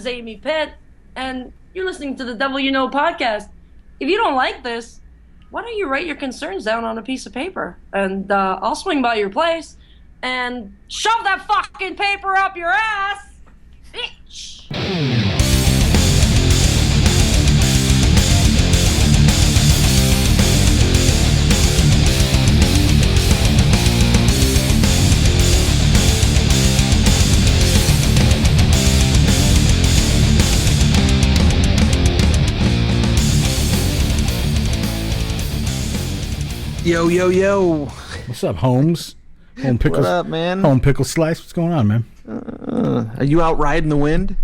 is Amy Pitt, and you're listening to the Devil You Know podcast. If you don't like this, why don't you write your concerns down on a piece of paper, and I'll swing by your place and shove that fucking paper up your ass, bitch! Yo, yo, yo. What's up, Holmes? Home Pickles. What up, man? Home Pickle Slice. What's going on, man? Are you out riding the wind?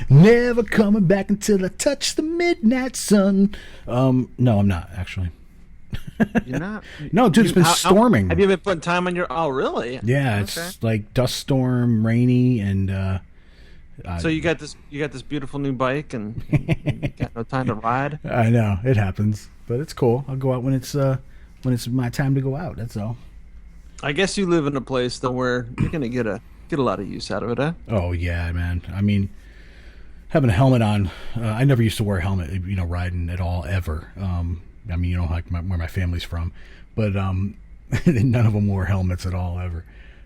Never coming back until I touch the midnight sun. No, I'm not, actually. You're not? No, dude, it's been storming. Have you been putting time on your... Oh, really? Yeah, it's like dust storm, rainy, and... so you got this beautiful new bike, and you got no time to ride? I know. It happens. But it's cool. I'll go out when it's my time to go out. That's all. I guess you live in a place though where you're gonna get a lot of use out of it, huh? Oh yeah, man. I mean, having a helmet on. I never used to wear a helmet, riding at all ever. I mean, like where my family's from, but none of them wore helmets at all ever.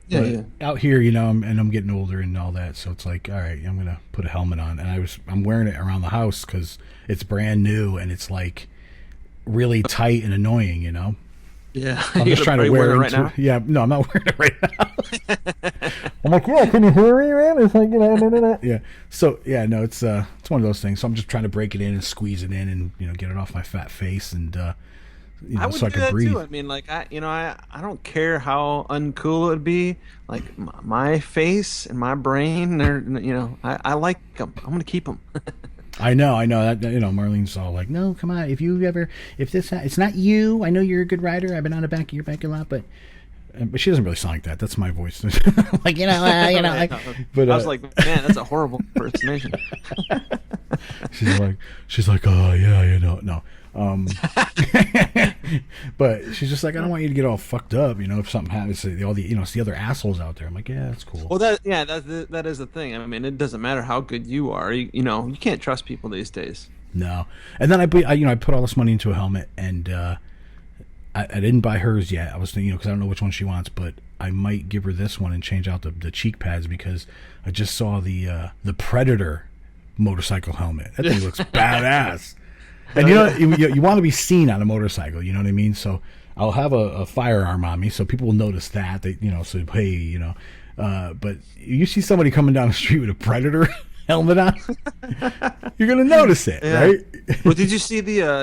Yeah, but yeah. Out here, I'm getting older and all that, so it's like, all right, I'm gonna put a helmet on, and I'm wearing it around the house because it's brand new and it's like really tight and annoying, Yeah. I'm just trying to wear it right now. Yeah, no, I'm not wearing it right now. I'm like, yeah, can you hear me, man? It's like, yeah. So yeah, no, it's one of those things. So I'm just trying to break it in and squeeze it in and get it off my fat face and I would so I do can that breathe. too. I mean, like I don't care how uncool it would be. Like my face and my brain, I like them. I'm gonna keep them. I know that Marlene's all like, no, come on, it's not you. I know you're a good rider. I've been on the back of your bike a lot, but she doesn't really sound like that. That's my voice. Like but I was like, man, that's a horrible impersonation. she's like, oh yeah, no. But she's just like, I don't want you to get all fucked up, if something happens to all the it's the other assholes out there. I'm like, yeah, that's cool. Well, that is the thing. I mean, it doesn't matter how good you are. You can't trust people these days. No. And then I put all this money into a helmet, and I didn't buy hers yet. I was thinking, because I don't know which one she wants, but I might give her this one and change out the cheek pads, because I just saw the Predator motorcycle helmet. That thing looks badass. And you want to be seen on a motorcycle, you know what I mean? So I'll have a firearm on me, so people will notice that. They, so hey, but you see somebody coming down the street with a Predator helmet on, you're gonna notice it, right? Well, did you see the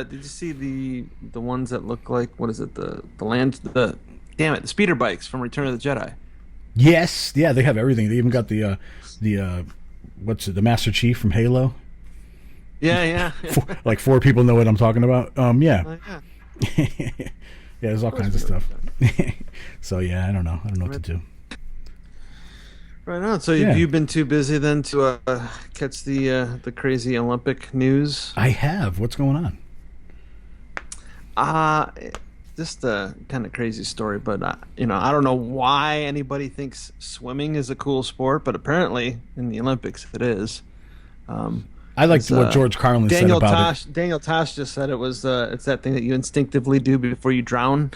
ones that look like, what is it? The speeder bikes from Return of the Jedi? Yes, yeah, they have everything. They even got the Master Chief from Halo. Yeah. Like 4 people know what I'm talking about. Yeah. Yeah, there's all kinds of stuff. So yeah, I don't know what to do. Right on. So have you been too busy then to catch the crazy Olympic news? I have. What's going on? Just a kind of crazy story, but I don't know why anybody thinks swimming is a cool sport, but apparently in the Olympics it is. I liked what George Carlin said about it. Daniel Tosh just said it was it's that thing that you instinctively do before you drown.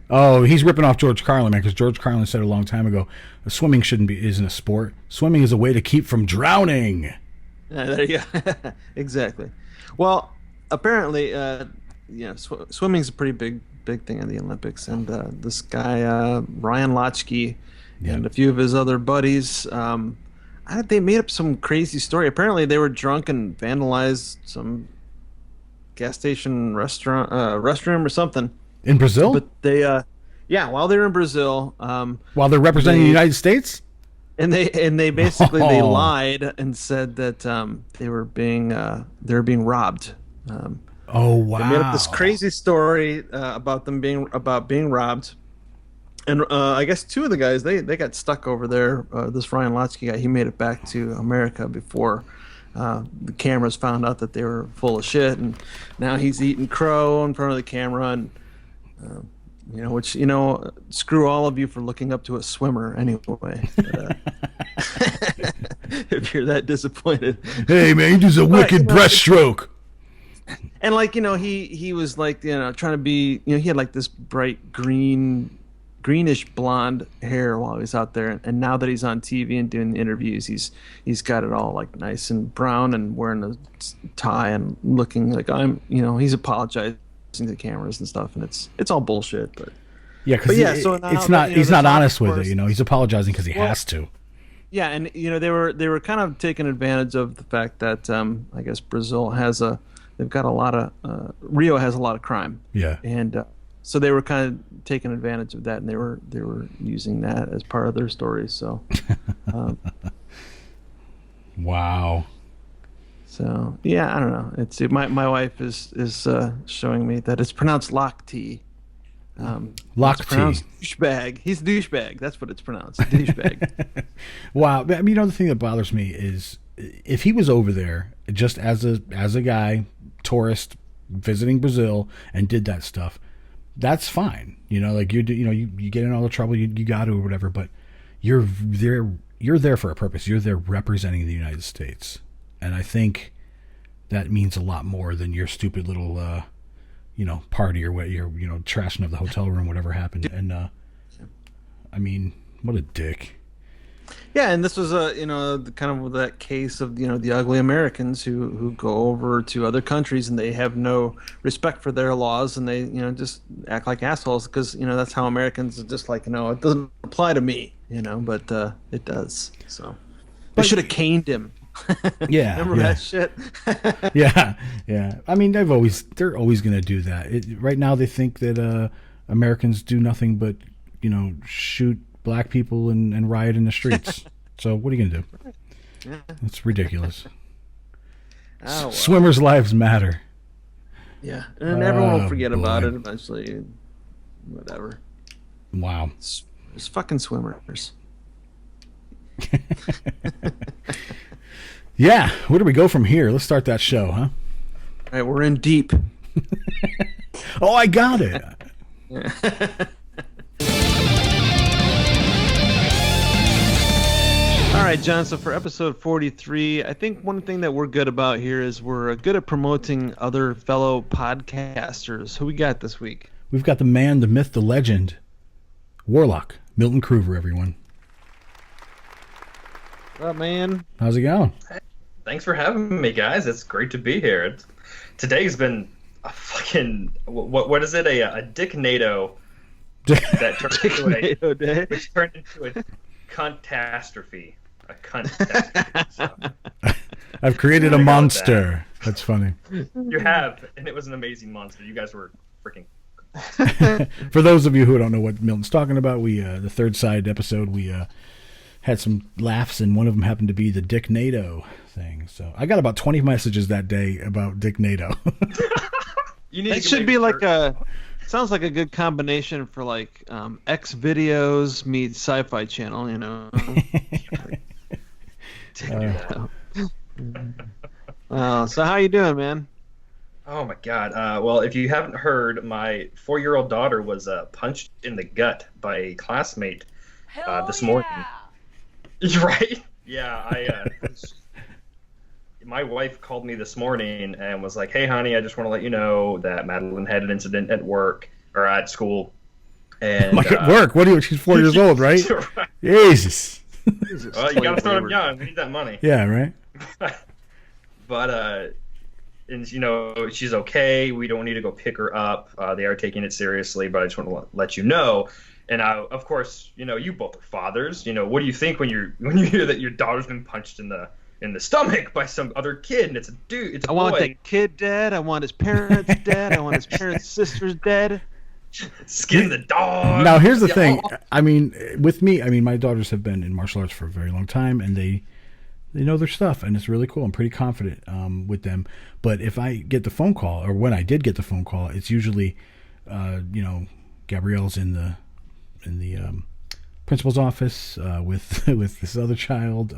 Oh, he's ripping off George Carlin, man, because George Carlin said a long time ago, swimming isn't a sport. Swimming is a way to keep from drowning. Yeah, there you go. Exactly. Well, apparently, swimming's a pretty big thing in the Olympics, and this guy Ryan Lochte and a few of his other buddies. They made up some crazy story. Apparently, they were drunk and vandalized some gas station restroom or something in Brazil. But they, while they were in Brazil, while they're representing the United States, and they basically they lied and said that they were being robbed. Oh wow! They made up this crazy story about being robbed. And I guess 2 of the guys, they got stuck over there. This Ryan Lochte guy, he made it back to America before the cameras found out that they were full of shit. And now he's eating crow in front of the camera. And, screw all of you for looking up to a swimmer anyway. But, if you're that disappointed. Hey man, you do a wicked breaststroke. And like, you know, he was like, you know, trying to be, you know, he had like this bright greenish blonde hair while he was out there, and now that he's on TV and doing the interviews, he's got it all like nice and brown and wearing a tie and looking like he's apologizing to the cameras and stuff, and it's all bullshit. But yeah, because it's not he's not honest with it. You know, he's apologizing because he has to. Yeah, and you know they were kind of taking advantage of the fact that I guess Brazil they've got a lot of Rio has a lot of crime. Yeah, and so they were kind of taking advantage of that, and they were using that as part of their story. So, wow. So yeah, I don't know. My wife is showing me that it's pronounced Lock T. Lock T. Douchebag. He's a douchebag. That's what it's pronounced. Douchebag. Wow. I mean, you know, the thing that bothers me is if he was over there just as a guy, tourist visiting Brazil, and did that stuff, that's fine. You know, like you get in all the trouble you got to or whatever, but you're there for a purpose. You're there representing the United States. And I think that means a lot more than your stupid little party or what your trashing of the hotel room, whatever happened. And I mean, what a dick. Yeah, and this was kind of that case of the ugly Americans who go over to other countries and they have no respect for their laws, and they just act like assholes because that's how Americans are, just like, it doesn't apply to me, but it does. So they should have caned him. Yeah, remember that shit? yeah. I mean, they're always going to do that. Right now, they think that Americans do nothing but shoot black people and riot in the streets. So what are you going to do? Yeah. It's ridiculous. Oh, well. Swimmers' lives matter. Yeah, and everyone will forget about it eventually. Whatever. Wow. It's fucking swimmers. Yeah, where do we go from here? Let's start that show, huh? All right, we're in deep. Oh, I got it. All right, John, so for episode 43, I think one thing that we're good about here is we're good at promoting other fellow podcasters. Who we got this week? We've got the man, the myth, the legend, Warlock Milton Cruver, everyone. What up, man? How's it going? Thanks for having me, guys. It's great to be here. Today's been a fucking what is it? A dick-nado that turned into a cuntastrophe. A cuntastrophe. So. I've created a monster. That's funny. You have, and it was an amazing monster. You guys were freaking. For those of you who don't know what Milton's talking about, we the third side episode we had some laughs, and one of them happened to be the Dick NATO thing. So I got about 20 messages that day about Dick NATO. It should be like sounds like a good combination for like X videos meet Sci-Fi Channel, Dick NATO. So how you doing, man? Oh my God. Well, if you haven't heard, my 4-year-old daughter was punched in the gut by a classmate this morning. Right? Yeah, my wife called me this morning and was like, "Hey, honey, I just want to let you know that Madeline had an incident at work or at school." And like at work? What are you? She's 4 years old, right? Right. Jesus. Well, you gotta start them young. We need that money. Yeah, right. But and she's okay. We don't need to go pick her up. They are taking it seriously, but I just want to let you know. And of course, you both are fathers. What do you think when you hear that your daughter's been punched in the stomach by some other kid, and it's a dude? It's a boy. I want that kid dead. I want his parents dead. I want his parents' sisters dead. Skin the dog. Now here's the thing. I mean, with me, my daughters have been in martial arts for a very long time, and they know their stuff, and it's really cool. I'm pretty confident with them. But if I get the phone call, or when I did get the phone call, it's usually, Gabrielle's in the principal's office with this other child.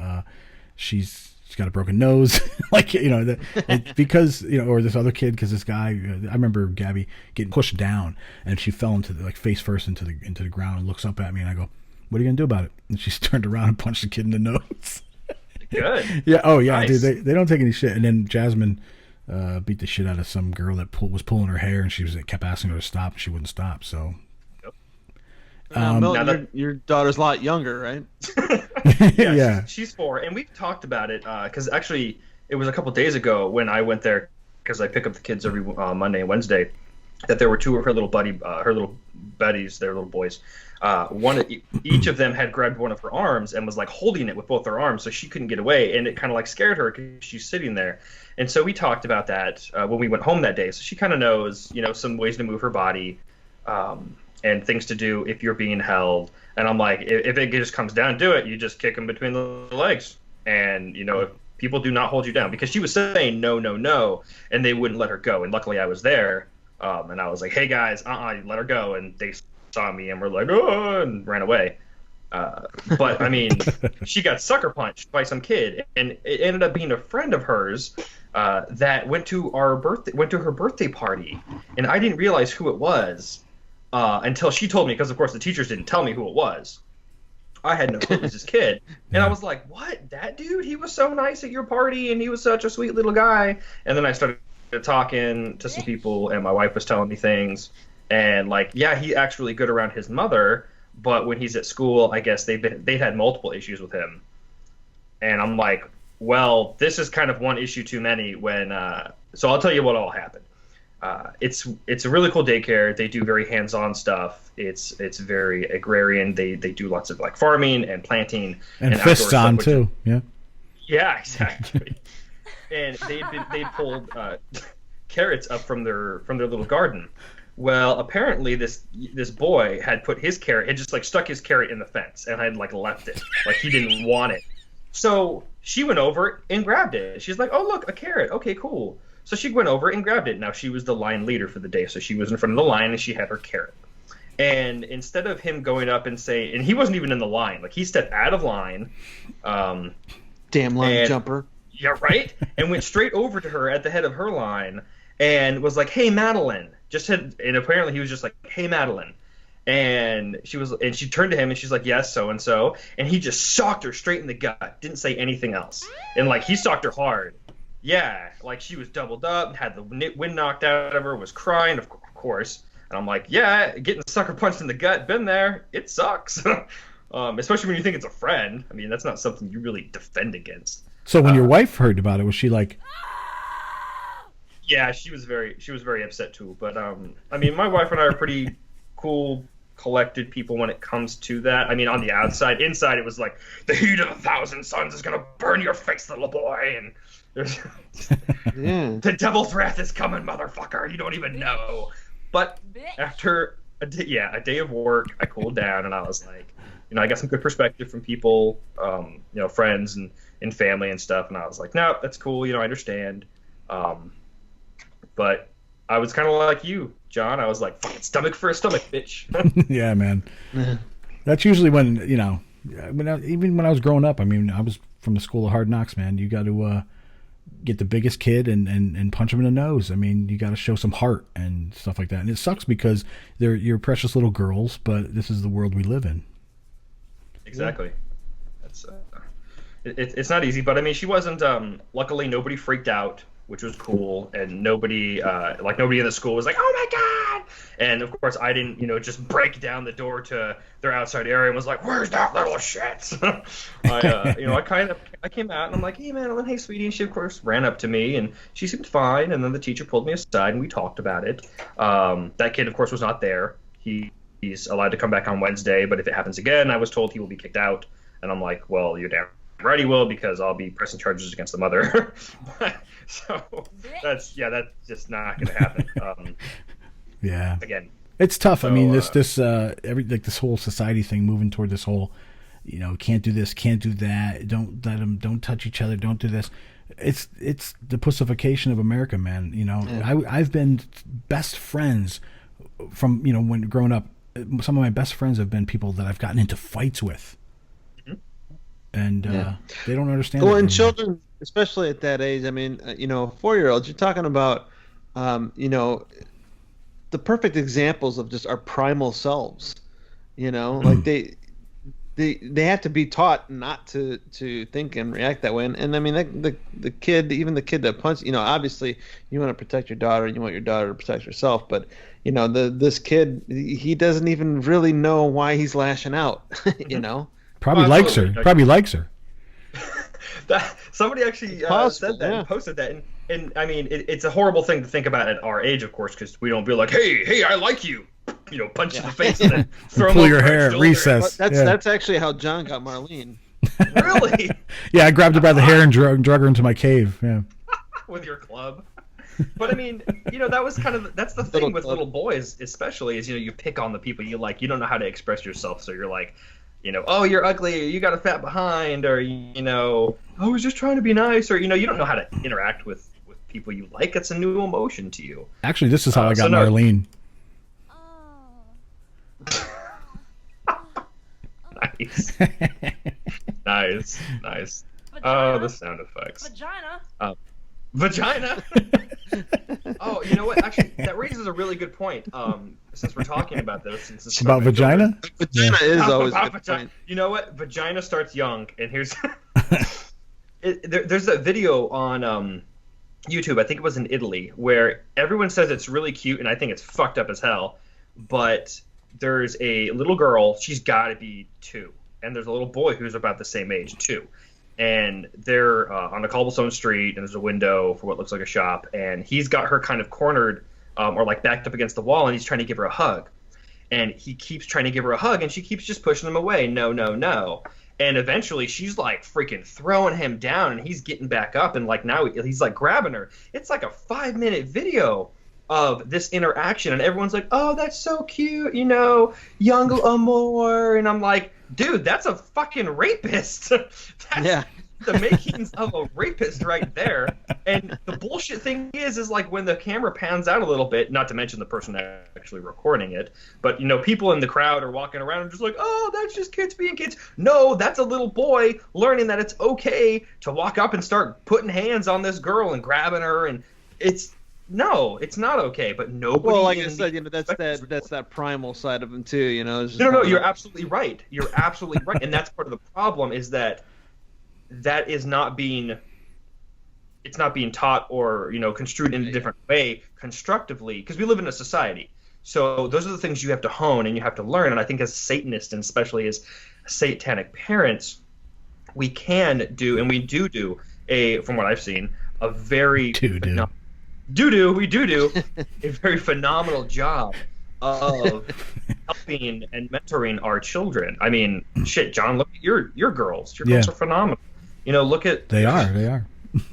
She's got a broken nose, because or this other kid, because this guy. I remember Gabby getting pushed down, and she fell into face first into the ground, and looks up at me, and I go, "What are you gonna do about it?" And she's turned around and punched the kid in the nose. Good. Yeah. Oh yeah, Nice. dude. They don't take any shit. And then Jasmine beat the shit out of some girl that was pulling her hair, and kept asking her to stop, and she wouldn't stop. So. Milton, your daughter's a lot younger, right? Yeah. She's 4, and we've talked about it because actually it was a couple days ago when I went there because I pick up the kids every Monday and Wednesday. That there were 2 of her little buddies, their little boys. Each of them had grabbed one of her arms and was like holding it with both their arms, so she couldn't get away, and it kind of like scared her because she's sitting there. And so we talked about that when we went home that day. So she kind of knows, some ways to move her body. And things to do if you're being held. And I'm like, if it just comes down to it, you just kick them between the legs. And, if people do not hold you down. Because she was saying no, no, no, and they wouldn't let her go. And luckily I was there. And I was like, hey, guys, let her go. And they saw me and were like, oh, and ran away. But, I mean, she got sucker punched by some kid. And it ended up being a friend of hers that went to her birthday party. And I didn't realize who it was. Until she told me, because of course the teachers didn't tell me who it was. I had no clue it was this kid, and I was like, "What? That dude? He was so nice at your party, and he was such a sweet little guy." And then I started talking to some people, and my wife was telling me things, and like, yeah, he's actually good around his mother, but when he's at school, I guess they've had multiple issues with him, and I'm like, well, this is kind of one issue too many. So I'll tell you what all happened. It's a really cool daycare. They do very hands-on stuff. It's very agrarian. They do lots of like farming and planting and fists on too. Yeah, exactly. And they pulled carrots up from their little garden. Well, apparently this boy had put his carrot, had just like stuck his carrot in the fence and had like left it, like he didn't want it. So she went over and grabbed it. She's like, "Oh look, a carrot. Okay, cool." So she went over and grabbed it. Now, she was the line leader for the day, so she was in front of the line, and she had her carrot. And instead of him going up and saying – and he wasn't even in the line. Like, he stepped out of line. Damn line jumper. Yeah, right? And went straight over to her at the head of her line and was like, "Hey, Madeline." And apparently he was just like, "Hey, Madeline." And she turned to him, and she's like, "Yes, so-and-so." And he just socked her straight in the gut. Didn't say anything else. And, like, he socked her hard. Yeah, like she was doubled up, had the wind knocked out of her, was crying, of course. And I'm like, yeah, getting sucker punched in the gut, been there. It sucks. Especially when you think it's a friend. I mean, that's not something you really defend against. So when your wife heard about it, was she like... Yeah, she was very upset too. But, I mean, my wife and I are pretty cool, collected people when it comes to that. I mean, on the outside. Inside, it was like, the heat of 1,000 suns is going to burn your face, little boy. And... The devil's wrath is coming, motherfucker. You don't even know. But after a day of work, I cooled down and I was like, I got some good perspective from people, friends and family and stuff. And I was like, no, that's cool. I understand. But I was kind of like you, John. I was like, fucking stomach for a stomach, bitch. Yeah, man. That's usually when, even when I was growing up, I mean, I was from the school of hard knocks, man. You got to get the biggest kid and punch him in the nose. I mean, you got to show some heart and stuff like that. And it sucks because you're precious little girls, but this is the world we live in. Exactly. That's it's not easy, but I mean, she wasn't. Luckily, nobody freaked out, which was cool, and nobody in the school was like, "Oh my god!" And of course, I didn't, just break down the door to their outside area and was like, "Where's that little shit?" I came out and I'm like, "Hey, Madeline, hey, sweetie," and she of course ran up to me and she seemed fine. And then the teacher pulled me aside and we talked about it. That kid, of course, was not there. He's allowed to come back on Wednesday, but if it happens again, I was told he will be kicked out. And I'm like, "Well, you're damn right he will, because I'll be pressing charges against the mother." So that's just not going to happen. Yeah. Again, it's tough. I mean, this whole society thing moving toward this whole, can't do this, can't do that, don't touch each other, don't do this. It's the pussification of America, man. I've been best friends from, when growing up. Some of my best friends have been people that I've gotten into fights with. And they don't understand. Well, and children, especially at that age, I mean, 4-year-olds, you're talking about, the perfect examples of just our primal selves. Like they they have to be taught not to think and react that way. And I mean, the kid, even the kid that punched, obviously you want to protect your daughter, and you want your daughter to protect herself, but this kid, he doesn't even really know why he's lashing out. Probably likes her. Probably likes her. Somebody actually said that and posted that, and I mean, it's a horrible thing to think about at our age, of course, because we don't be like, hey, I like you. Punch in the face and then throw pull your hair, recess. That's actually how John got Marlene. Really? Yeah, I grabbed her by the hair and drug her into my cave. Yeah. With your club. But I mean, that was that's the thing with little boys, especially, is you pick on the people you like. You don't know how to express yourself, so you're like, oh, you're ugly, or you got a fat behind, or I was just trying to be nice, or you don't know how to interact with people you like. It's a new emotion to you. Actually, this is how I got Marlene. Nice. Oh, the sound effects. Vagina. Oh, you know what? Actually, that raises a really good point. Since we're talking about this, it's about vagina. Vagina is always a good point. You know what? Vagina starts young, and here's there's a video on YouTube. I think it was in Italy, where everyone says it's really cute, and I think it's fucked up as hell. But there's a little girl, she's got to be 2, and there's a little boy who's about the same age, 2. And they're on a cobblestone street, and there's a window for what looks like a shop, and he's got her kind of cornered or like backed up against the wall, and he's trying to give her a hug. And he keeps trying to give her a hug, and she keeps just pushing him away. No. And eventually she's like freaking throwing him down, and he's getting back up, and like now he's like grabbing her. It's like a 5-minute video of this interaction, and everyone's like, oh, that's so cute, young amour. And I'm like, dude, that's a fucking rapist. That's the makings of a rapist right there. And the bullshit thing is like when the camera pans out a little bit, not to mention the person actually recording it, but people in the crowd are walking around and just like, oh, that's just kids being kids. No, that's a little boy learning that it's okay to walk up and start putting hands on this girl and grabbing her, and no, it's not okay, but nobody. Well, like I said, that's that primal side of him too. No, you're absolutely right. You're absolutely right, and that's part of the problem is that is not being. It's not being taught or construed in a different way constructively, because we live in a society. So those are the things you have to hone and you have to learn. And I think as Satanists, and especially as satanic parents, we can do, and we do from what I've seen, a very we do a very phenomenal job of helping and mentoring our children. I mean, shit, John, look at your girls. Your girls are phenomenal. Look at they are.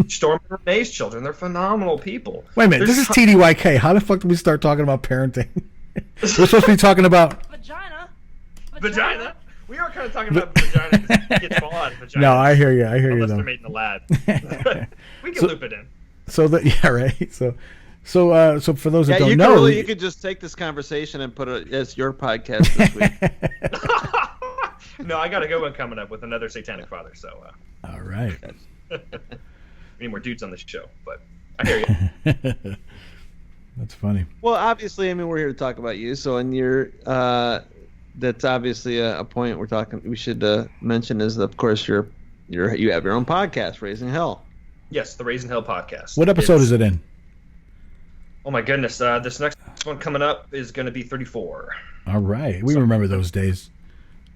Storm and Renee's children. They're phenomenal people. Wait a minute, this is TDYK. How the fuck did we start talking about parenting? We're supposed to be talking about vagina. We are kind of talking about vagina because kids fall out of vagina. No, I hear you. Unless they're made in the lab. We can loop it in. So right. So for those that don't know, you could just take this conversation and put it as your podcast this week. No, I got a good one coming up with another satanic father. So. All right. We need more dudes on the show, but I hear you. That's funny. Well, obviously, I mean, we're here to talk about you. So, and that's obviously a point we should mention is, of course, you have your own podcast, Raising Hell. Yes, the Raising Hell podcast. What episode is it in? Oh my goodness, this next one coming up is going to be 34. All right, we remember those days.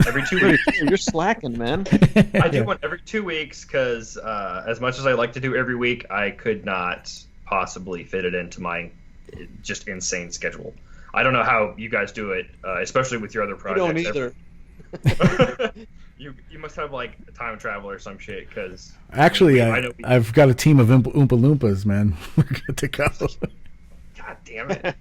Every 2 weeks. You're slacking, man. I do one every 2 weeks because as much as I like to do every week, I could not possibly fit it into my just insane schedule. I don't know how you guys do it, especially with your other projects. I don't either. You must have like a time travel or some shit. Because actually, I've got a team of Oompa Loompas, man. We're good to go. God damn it!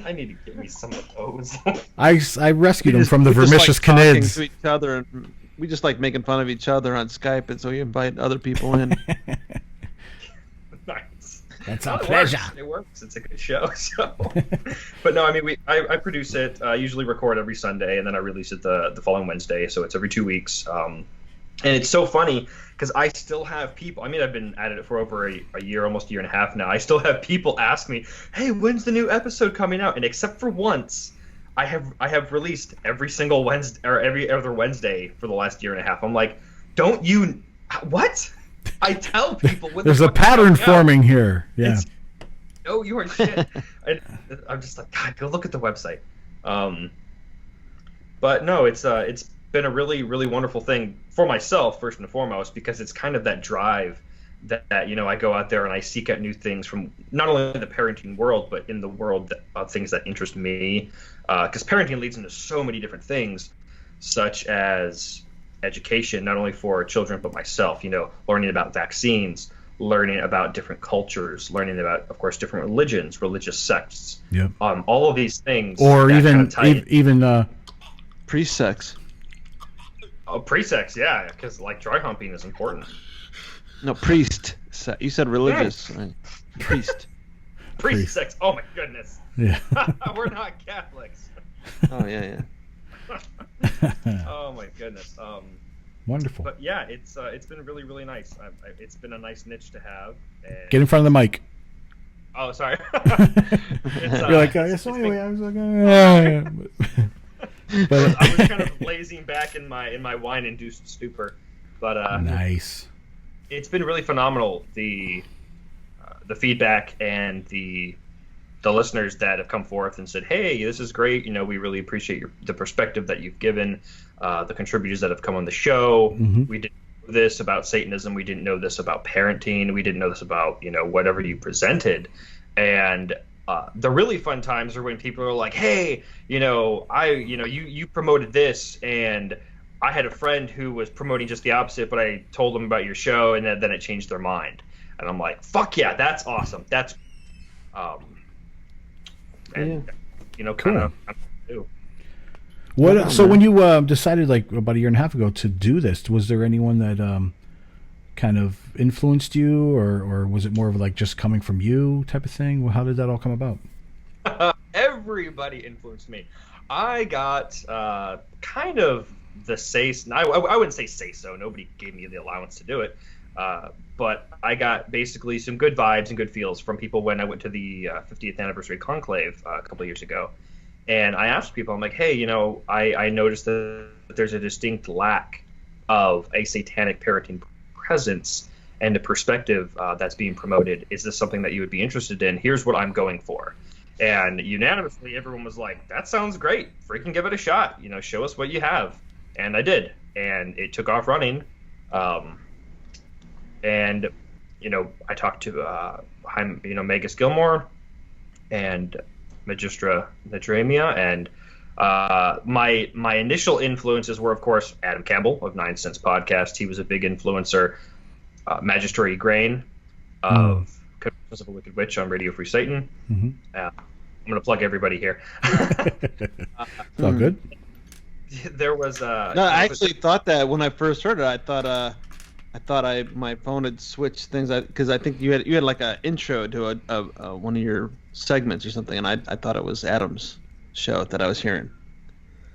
I need to get me some of those. I rescued them from the vermicious canids. To each other, and we just like making fun of each other on Skype, and so we invite other people in. Nice. That's a pleasure. It works. It's a good show. So, but no, I mean, I produce it. I usually record every Sunday, and then I release it the following Wednesday. So it's every 2 weeks. And it's so funny because I still have people. I mean, I've been at it for over a year, almost a year and a half now. I still have people ask me, "Hey, when's the new episode coming out?" And except for once, I have released every single Wednesday or every other Wednesday for the last year and a half. I'm like, don't you? What? I tell people when there's a pattern forming here. Yeah. No, you are shit. I'm just like, God, go look at the website. But no, it's been a really, really wonderful thing for myself first and foremost, because it's kind of that drive that I go out there and I seek out new things from not only the parenting world, but in the world of things that interest me. Because parenting leads into so many different things, such as education, not only for children but myself. Learning about vaccines, learning about different cultures, learning about, of course, different religions, religious sects. Yep. All of these things. Or even pre-sex. Oh, pre-sex, yeah, because like dry humping is important. No, priest. You said religious. Right? Priest. Pre-sex. Oh my goodness. Yeah. We're not Catholics. Oh yeah. Oh my goodness. Wonderful. But yeah, it's been really, really nice. It's been a nice niche to have. And... Get in front of the mic. Oh, sorry. You're like, so anyway, I was like, but I was kind of lazing back in my wine-induced stupor. But nice. It's been really phenomenal. The feedback and the listeners that have come forth and said, "Hey, this is great. We really appreciate the perspective that you've given." The contributors that have come on the show. Mm-hmm. We didn't know this about Satanism. We didn't know this about parenting. We didn't know this about whatever you presented. And the really fun times are when people are like, "Hey, you promoted this, and I had a friend who was promoting just the opposite, but I told them about your show, and then it changed their mind." And I'm like, "Fuck yeah, that's awesome. That's kind of too." What? So when you decided, like about a year and a half ago, to do this, was there anyone that kind of influenced you, or was it more of like just coming from you type of thing? Well, how did that all come about? Everybody influenced me. I got kind of the say. I wouldn't say so. Nobody gave me the allowance to do it. But I got basically some good vibes and good feels from people when I went to the 50th anniversary conclave a couple of years ago. And I asked people, I'm like, "Hey, I noticed that there's a distinct lack of a satanic parenting presence and a perspective that's being promoted. Is this something that you would be interested in? Here's what I'm going for." And unanimously, everyone was like, "That sounds great. Freaking give it a shot. Show us what you have." And I did. And it took off running. And I talked to Magus Gilmore and Magistra Nadramia, and my initial influences were, of course, Adam Campbell of 9 Cents Podcast. He was a big influencer. Magistrate Grain of Confessions of a Wicked Witch on Radio Free Satan. Mm-hmm. I'm going to plug everybody here. It's all good. There was no, I actually thought that when I first heard it. I thought my phone had switched things, because I think you had like an intro to a one of your segments or something, and I thought it was Adam's show that I was hearing.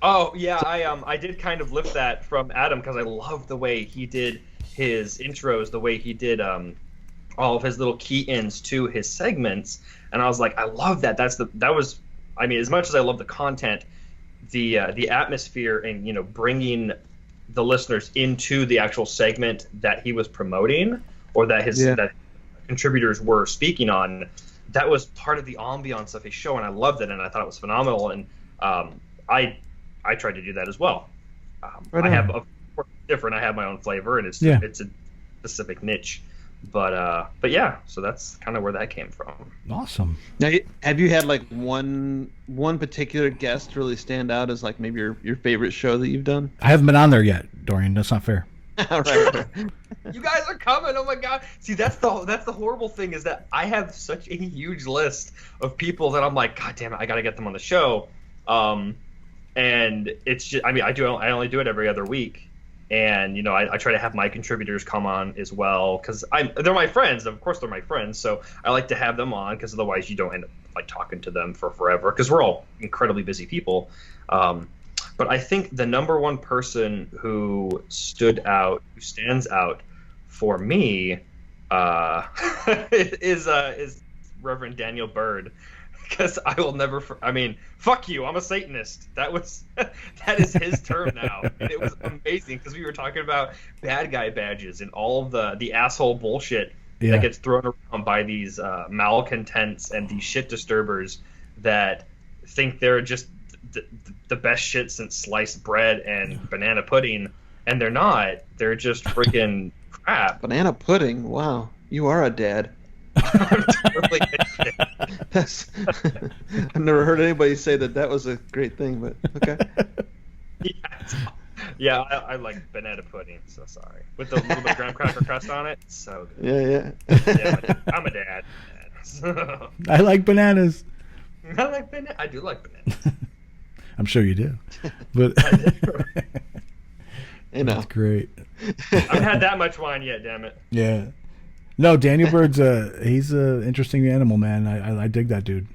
Oh yeah, I did kind of lift that from Adam, because I love the way he did his intros, the way he did all of his little key-ins to his segments, and I was like, I love that. That was as much as I love the content, the atmosphere and bringing the listeners into the actual segment that he was promoting, or that that contributors were speaking on, that was part of the ambiance of his show, and I loved it, and I thought it was phenomenal, and I tried to do that as well. Right I have, of course, different. I have my own flavor, and it's a specific niche, but yeah, so that's kind of where that came from. Awesome. Now, have you had like one particular guest really stand out as like maybe your favorite show that you've done? I haven't been on there yet, Dorian. That's not fair. Right. You guys are coming! Oh my god! See, that's the horrible thing, is that I have such a huge list of people that I'm like, God damn it, I gotta get them on the show. And it's just, I only do it every other week, and I try to have my contributors come on as well, because they're my friends. Of course, they're my friends, so I like to have them on, because otherwise you don't end up like talking to them for forever, because we're all incredibly busy people. But I think the number one person who stands out for me is Reverend Daniel Bird, because I will never. I mean, fuck you. I'm a Satanist. That is his term now, and it was amazing because we were talking about bad guy badges and all of the asshole bullshit that gets thrown around by these malcontents and these shit disturbers that think they're just the best shit since sliced bread and banana pudding, and they're not. They're just freaking crap. Banana pudding. Wow, you are a dad. I'm totally That's, I've never heard anybody say that was a great thing, but okay. Yeah, I like banana pudding, so sorry. With the little bit of graham cracker crust on it, it's so good. Yeah, I'm a dad. I like bananas. I do like bananas. I'm sure you do. But You know. That's great. I haven't had that much wine yet, damn it. Yeah. No, Daniel Bird's he's an interesting animal, man. I dig that dude.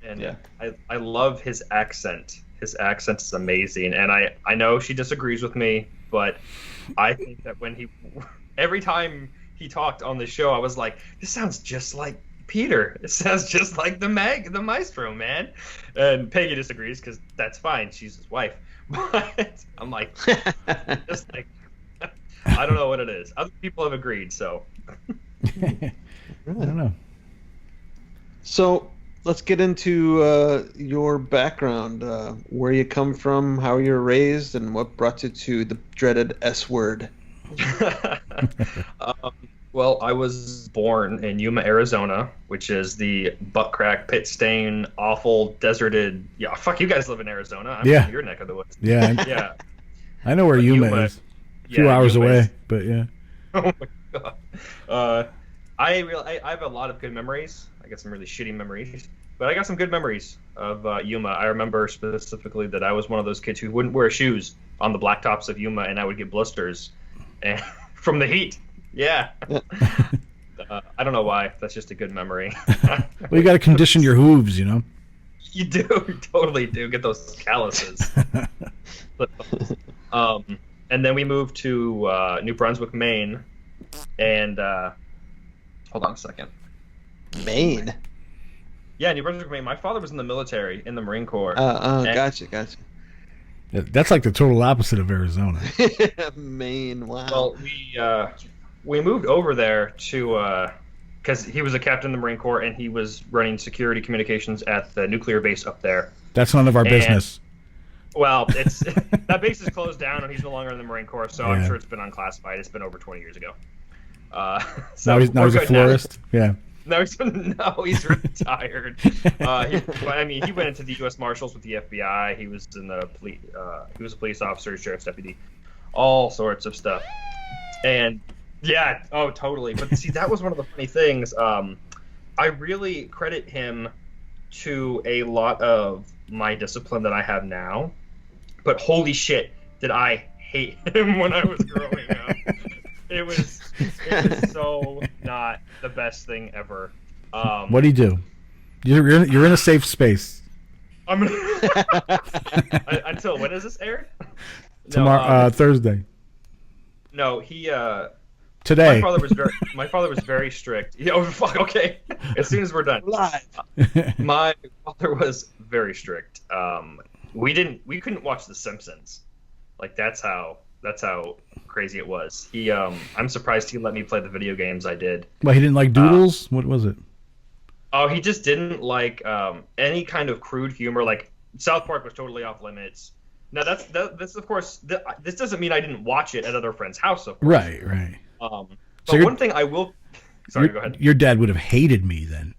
And I love his accent. His accent is amazing, and I know she disagrees with me, but I think that every time he talked on the show, I was like, this sounds just like Peter. It sounds just like the maestro, man. And Peggy disagrees because that's fine. She's his wife. But I'm like, just like, I don't know what it is. Other people have agreed, so. I don't know. So let's get into your background, where you come from, how you were raised, and what brought you to the dreaded S word. Well, I was born in Yuma, Arizona, which is the butt crack, pit stain, awful, deserted. Yeah, fuck, you guys live in Arizona. I'm from your neck of the woods. Yeah. Yeah. I know where Yuma is. A few hours away, but yeah. Oh my god. I have a lot of good memories. I got some really shitty memories, but I got some good memories of Yuma. I remember specifically that I was one of those kids who wouldn't wear shoes on the blacktops of Yuma, and I would get blisters and from the heat. Yeah. I don't know why. That's just a good memory. Well, you got to condition your hooves, you know? You do. You totally do. Get those calluses. And then we moved to New Brunswick, Maine. And hold on a second. Maine? Yeah, New Brunswick, Maine. My father was in the military, in the Marine Corps. Gotcha. Yeah, that's like the total opposite of Arizona. Maine, wow. Well, we moved over there to because he was a captain in the Marine Corps and he was running security communications at the nuclear base up there. That's none of our business. Well, it's that base is closed down and he's no longer in the Marine Corps, so I'm sure it's been unclassified. It's been over 20 years ago. So now he's a florist. Yeah. No, he's retired. He went into the U.S. Marshals with the FBI. He was in the he was a police officer, sheriff's deputy, all sorts of stuff. And yeah, oh, totally. But see, that was one of the funny things. I really credit him to a lot of my discipline that I have now. But holy shit, did I hate him when I was growing up. It was so not the best thing ever. What do you do? You're in a safe space. I'm until when is this aired? Tomorrow, Thursday. No, he. Today. My father was very strict. Oh fuck. Okay. As soon as we're done. Live. My father was very strict. We couldn't watch The Simpsons. Like that's how crazy it was. He I'm surprised he let me play the video games I did. Well, he didn't like Doodles? What was it? Oh, he just didn't like any kind of crude humor. Like South Park was totally off limits. Now that's of course this doesn't mean I didn't watch it at other friends' house, of course. Right. But one thing I will. Sorry, go ahead. Your dad would have hated me then.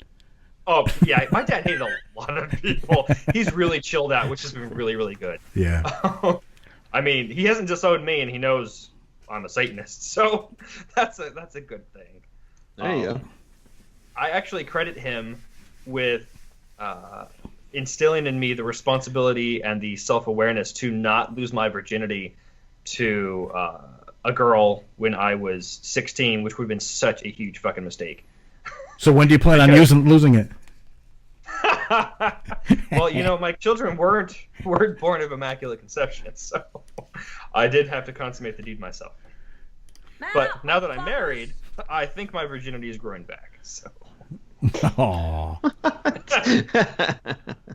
Oh yeah, my dad hated a lot of people. He's really chilled out, which has been really, really good. Yeah. I mean, he hasn't disowned me, and he knows I'm a Satanist, so that's a good thing. There you go. I actually credit him with instilling in me the responsibility and the self-awareness to not lose my virginity to a girl when I was 16, which would have been such a huge fucking mistake. So when do you plan on losing it? Well, my children weren't born of immaculate conception, so I did have to consummate the deed myself. But now that I'm married, I think my virginity is growing back. So Aw.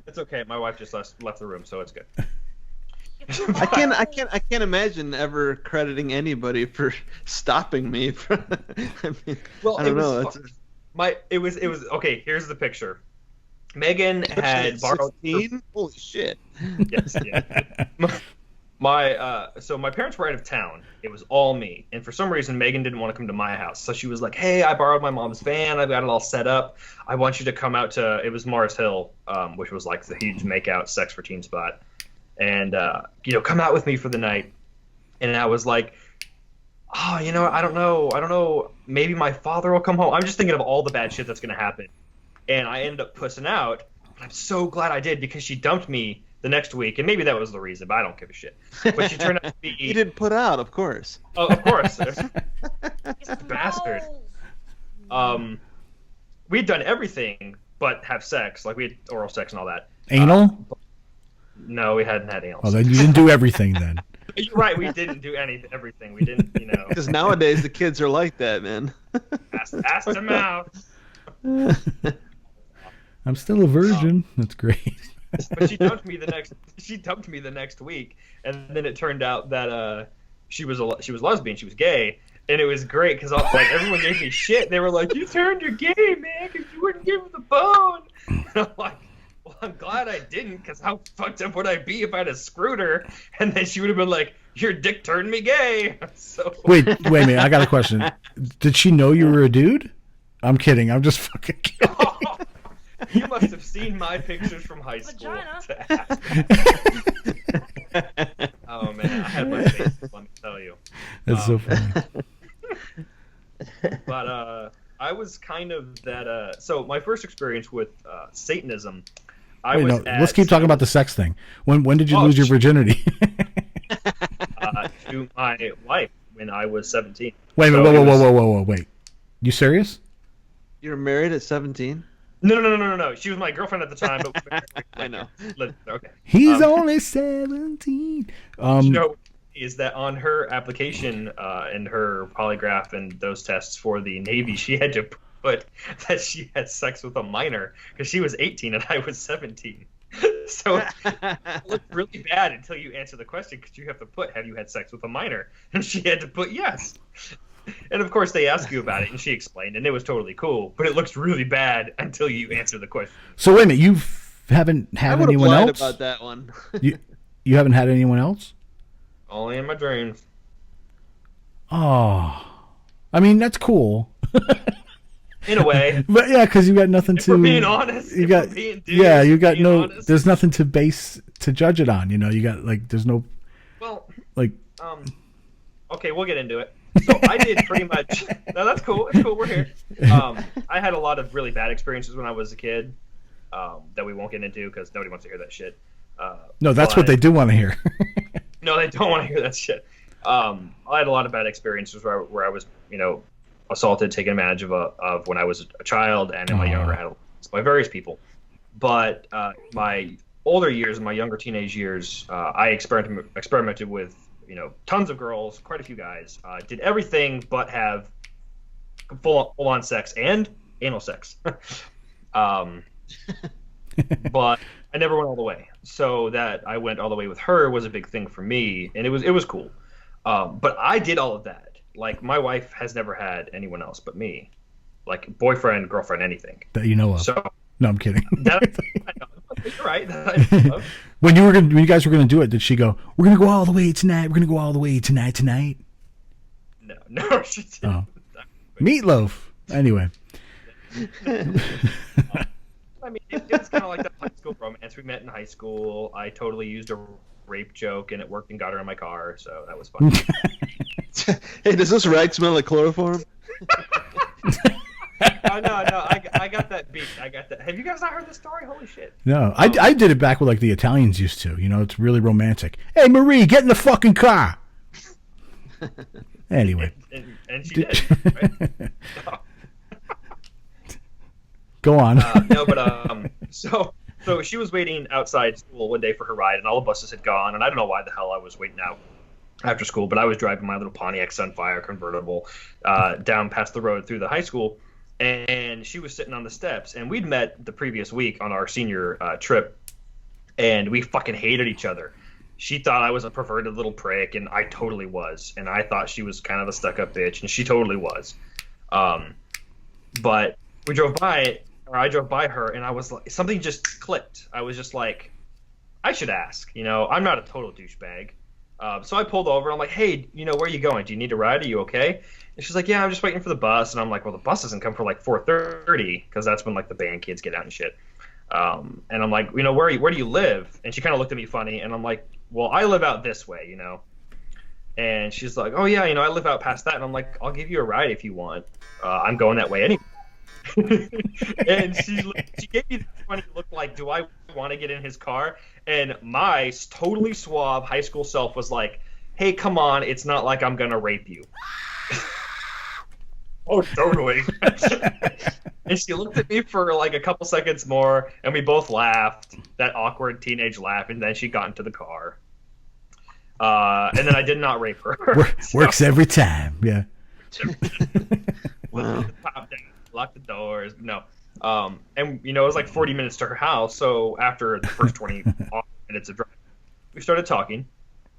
It's okay. My wife just left the room, so it's good. I can't imagine ever crediting anybody for stopping me. I mean, well, I don't know. It was okay. Here's the picture. Megan had borrowed. 16? Holy shit! Yes, yeah. So my parents were out of town. It was all me, and for some reason Megan didn't want to come to my house. So she was like, "Hey, I borrowed my mom's van. I've got it all set up. I want you to come out to." It was Mars Hill, which was like the huge makeout sex for teen spot, and come out with me for the night. And I was like, "Oh, I don't know. Maybe my father will come home." I'm just thinking of all the bad shit that's gonna happen, and I ended up pussing out. But I'm so glad I did because she dumped me the next week, and maybe that was the reason, but I don't give a shit. But she turned out to be... You didn't put out, of course. Oh, of course. Bastard. We'd done everything but have sex. Like, we had oral sex and all that. Anal? No, we hadn't had anal Oh, sex. then you didn't do everything then. You're right, we didn't do everything. We didn't, Because nowadays the kids are like that, man. ass to mouth. I'm still a virgin. That's great. But she dumped me the next week, and then it turned out that she was lesbian, she was gay, and it was great because like everyone gave me shit. They were like, "You turned her gay, man, because you wouldn't give her the bone." And I'm like, "Well, I'm glad I didn't, because how fucked up would I be if I had screwed her?" And then she would have been like, "Your dick turned me gay." So Wait a minute. I got a question. Did she know you were a dude? I'm kidding. I'm just fucking kidding. You must have seen my pictures from high school. Oh man, I had my face, let me tell you. That's so funny. But I was kind of that. So my first experience with Satanism, Let's keep talking about the sex thing. When did you lose your virginity? To my wife when I was 17. Wait a minute, whoa, wait. You serious? You were married at 17? No. She was my girlfriend at the time. But I know. Okay. He's only 17. Is that on her application and her polygraph and those tests for the Navy, she had to put that she had sex with a minor because she was 18 and I was 17. So it looked really bad until you answer the question because you have to put, "Have you had sex with a minor?" And she had to put yes. And of course they ask you about it, and she explained, and it was totally cool. But it looks really bad until you answer the question. So wait a minute, you haven't had anyone else? about that one. you haven't had anyone else? Only in my dreams. Oh, I mean that's cool. In a way, but yeah, because you got nothing to. We're being honest. You got you got no. Honest. There's nothing to judge it on. You got there's no. Well, like. Okay, we'll get into it. So I did pretty much. No, that's cool. It's cool. We're here. I had a lot of really bad experiences when I was a kid that we won't get into because nobody wants to hear that shit. No, that's what they do want to hear. No, they don't want to hear that shit. I had a lot of bad experiences where I was, assaulted, taken advantage of when I was a child and in my younger adolescence by various people. But my older years, my younger teenage years, I experimented with tons of girls, quite a few guys. Did everything but have full-on sex and anal sex. But I never went all the way. So that I went all the way with her was a big thing for me, and it was cool. But I did all of that. Like, my wife has never had anyone else but me. Like, boyfriend, girlfriend, anything. That you know of. So, no, I'm kidding. You're right. When you guys were gonna do it, did she go, "We're gonna go all the way tonight. We're gonna go all the way tonight"? No, she didn't. Oh. Meatloaf. Anyway. I mean, it's kind of like that high school romance. We met in high school. I totally used a rape joke, and it worked and got her in my car, so that was fun. Hey, does this rag smell like chloroform? No, I got that beat. I got that. Have you guys not heard the story? Holy shit. No, I did it back with like the Italians used to. It's really romantic. Hey, Marie, get in the fucking car. Anyway. And she did. Right? Go on. So she was waiting outside school one day for her ride, and all the buses had gone, and I don't know why the hell I was waiting out after school, but I was driving my little Pontiac Sunfire convertible down past the road through the high school, and she was sitting on the steps, and we'd met the previous week on our senior trip, and we fucking hated each other. She thought I was a perverted little prick, and I totally was, and I thought she was kind of a stuck-up bitch, and she totally was. But we drove by it, or I drove by her, and I was like, something just clicked. I was just like, I should ask, I'm not a total douchebag. So I pulled over, and I'm like, hey, where are you going? Do you need a ride? Are you okay? And she's like, yeah, I'm just waiting for the bus. And I'm like, well, the bus doesn't come for like 4:30, because that's when like the band kids get out and shit. And I'm like, where do you live? And she kind of looked at me funny, and I'm like, well, I live out this way, And she's like, oh yeah, I live out past that. And I'm like, I'll give you a ride if you want. I'm going that way anyway. And she gave me this funny look like, do I want to get in his car? And my totally suave high school self was like, hey, come on, it's not like I'm gonna rape you. Oh, totally. And she looked at me for like a couple seconds more, and we both laughed, that awkward teenage laugh, and then she got into the car. And then I did not rape her. Works every time, yeah. Wow. Pop down, lock the doors. No. And it was like 40 minutes to her house, so after the first 20 minutes of driving, we started talking,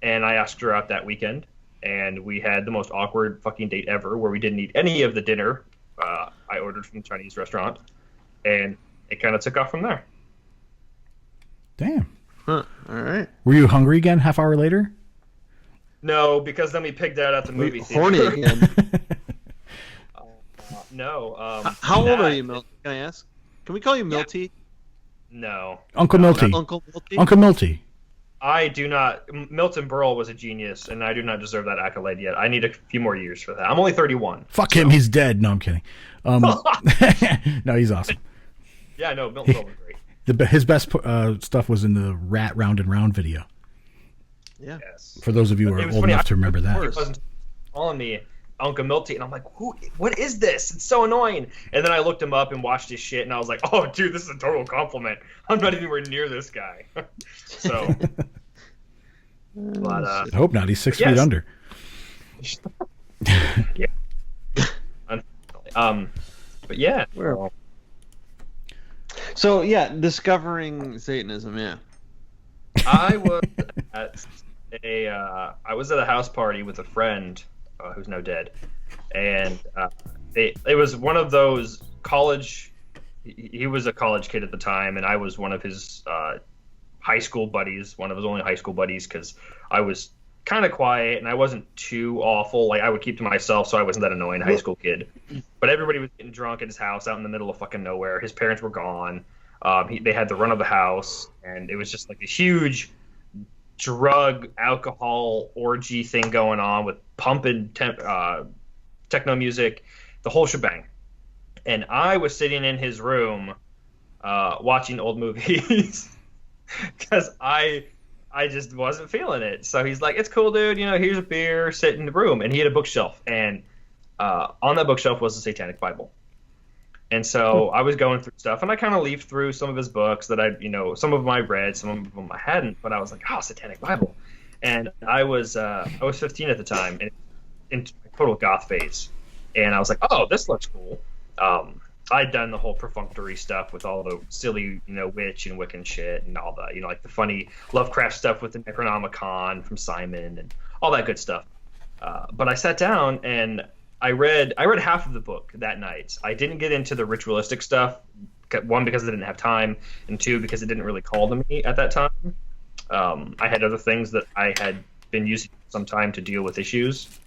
and I asked her out that weekend, and we had the most awkward fucking date ever, where we didn't eat any of the dinner I ordered from the Chinese restaurant, and it kind of took off from there. Damn. Huh. All right. Were you hungry again half hour later? No, because then we pigged out at the movie theater. Horny again. No. How old are you, Milty? Can I ask? Can we call you Milty? No. Uncle Milty. Uncle Milty? Uncle Milty. I do not. Milton Berle was a genius, and I do not deserve that accolade yet. I need a few more years for that. I'm only 31. Fuck him, he's dead. No, I'm kidding. No, he's awesome. Yeah, no, Milton Berle was great. His best stuff was in the Rat Round and Round video. Yeah. Yes. For those of you who are old enough to remember that. He wasn't calling me Uncle Milty, and I'm like, what is this? It's so annoying. And then I looked him up and watched his shit, and I was like, oh, dude, this is a total compliment. I'm not anywhere near this guy. So, but I hope not. He's 6 feet under. Yeah. Unfortunately. But yeah. So yeah, discovering Satanism. Yeah. I was at a house party with a friend who's now dead, and it was one of those college. He was a college kid at the time, and I was one of his high school buddies, one of his only high school buddies, because I was kind of quiet and I wasn't too awful. Like, I would keep to myself, so I wasn't that annoying high school kid. But everybody was getting drunk at his house out in the middle of fucking nowhere. His parents were gone. They had the run of the house, and it was just like a huge drug, alcohol orgy thing going on with pumping techno music, the whole shebang. And I was sitting in his room watching old movies because I just wasn't feeling it. So he's like, it's cool, dude. Here's a beer, sit in the room. And he had a bookshelf. And on that bookshelf was the Satanic Bible. And so I was going through stuff, and I kind of leafed through some of his books that some of them I read, some of them I hadn't. But I was like, oh, Satanic Bible. And I was 15 at the time, and in total goth phase. And I was like, oh, this looks cool. I'd done the whole perfunctory stuff with all the silly, witch and Wiccan shit and all the, like the funny Lovecraft stuff with the Necronomicon from Simon and all that good stuff. But I sat down and I read half of the book that night. I didn't get into the ritualistic stuff. One, because I didn't have time, and two, because it didn't really call to me at that time. I had other things that I had been using some time to deal with issues,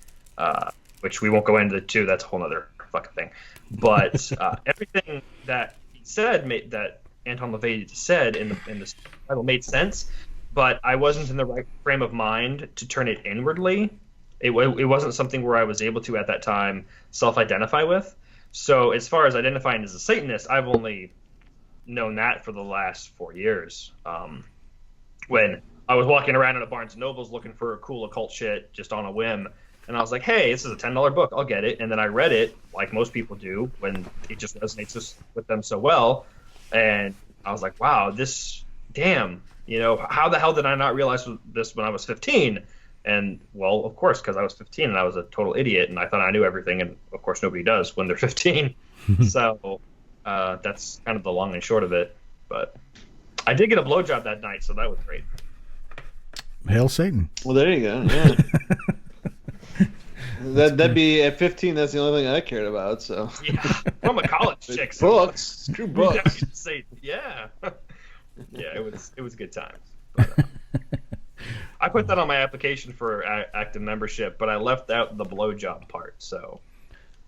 which we won't go into too. That's a whole other fucking thing. But everything that he said, that Anton LaVey said in the Bible made sense, but I wasn't in the right frame of mind to turn it inwardly. It wasn't something where I was able to, at that time, self-identify with. So as far as identifying as a Satanist, I've only known that for the last 4 years. When I was walking around in a Barnes & Noble's looking for cool occult shit just on a whim, and I was like, hey, this is a $10 book, I'll get it. And then I read it, like most people do, when it just resonates with them so well. And I was like, wow, damn, how the hell did I not realize this when I was 15? And, well, of course, because I was 15 and I was a total idiot and I thought I knew everything. And, of course, nobody does when they're 15. So that's kind of the long and short of it. But I did get a blowjob that night, so that was great. Hail Satan. Well, there you go. Yeah. That'd be at 15. That's the only thing I cared about. So yeah, from a college chick. So books, screw books. Yeah, yeah, it was good times. But, I put that on my application for active membership, but I left out the blowjob part. So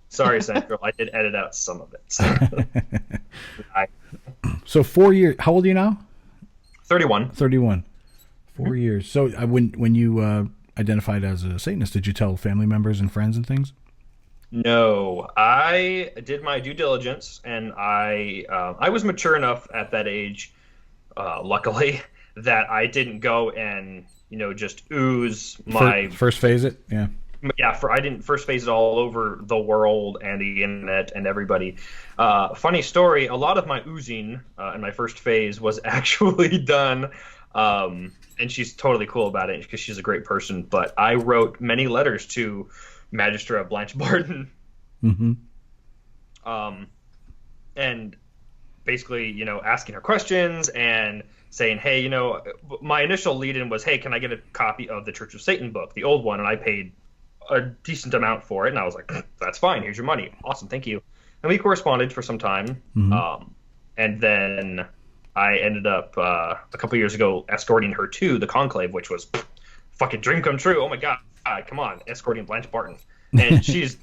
sorry, Central. I did edit out some of it. So 4 years. How old are you now? 31. 31. 4 years. So when you identified as a Satanist, did you tell family members and friends and things? No, I did my due diligence, and I was mature enough at that age, luckily, that I didn't go and just ooze my first phase it. Yeah. Yeah, I didn't first phase it all over the world and the internet and everybody. Funny story, a lot of my oozing in my first phase was actually done, and she's totally cool about it because she's a great person, but I wrote many letters to Magistra Blanche Barton. Mm-hmm. And basically, asking her questions and saying, hey, my initial lead-in was, hey, can I get a copy of the Church of Satan book, the old one? And I paid a decent amount for it, and I was like, that's fine, here's your money. Awesome, thank you. And we corresponded for some time. Mm-hmm. And then I ended up, a couple years ago, escorting her to the conclave, which was fucking dream come true. Oh my God, come on, escorting Blanche Barton. And she's,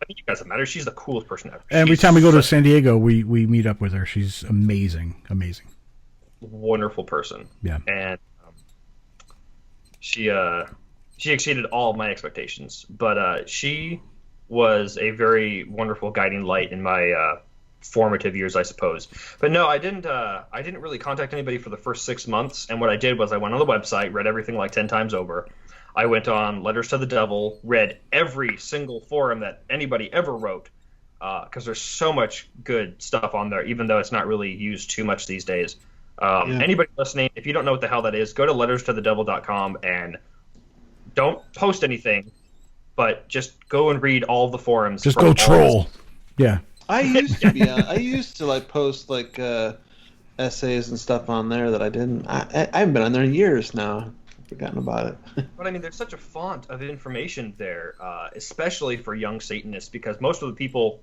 I think you guys have met her, she's the coolest person ever. Every time we go to San Diego, we meet up with her. She's amazing. Wonderful person. Yeah. And she exceeded all of my expectations, but she was a very wonderful guiding light in my formative years, I suppose. But no, I didn't really contact anybody for the first 6 months. And what I did was I went on the website, read everything like 10 times over. I went on Letters to the Devil, read every single forum that anybody ever wrote, because there's so much good stuff on there, even though it's not really used too much these days. Anybody listening, if you don't know what the hell that is, go to letterstothedevil.com and don't post anything, but just go and read all the forums. Just go troll. Yeah. I used to like post like essays and stuff on there that I didn't. I haven't been on there in years now. I've forgotten about it. But I mean, there's such a font of information there, especially for young Satanists, because most of the people,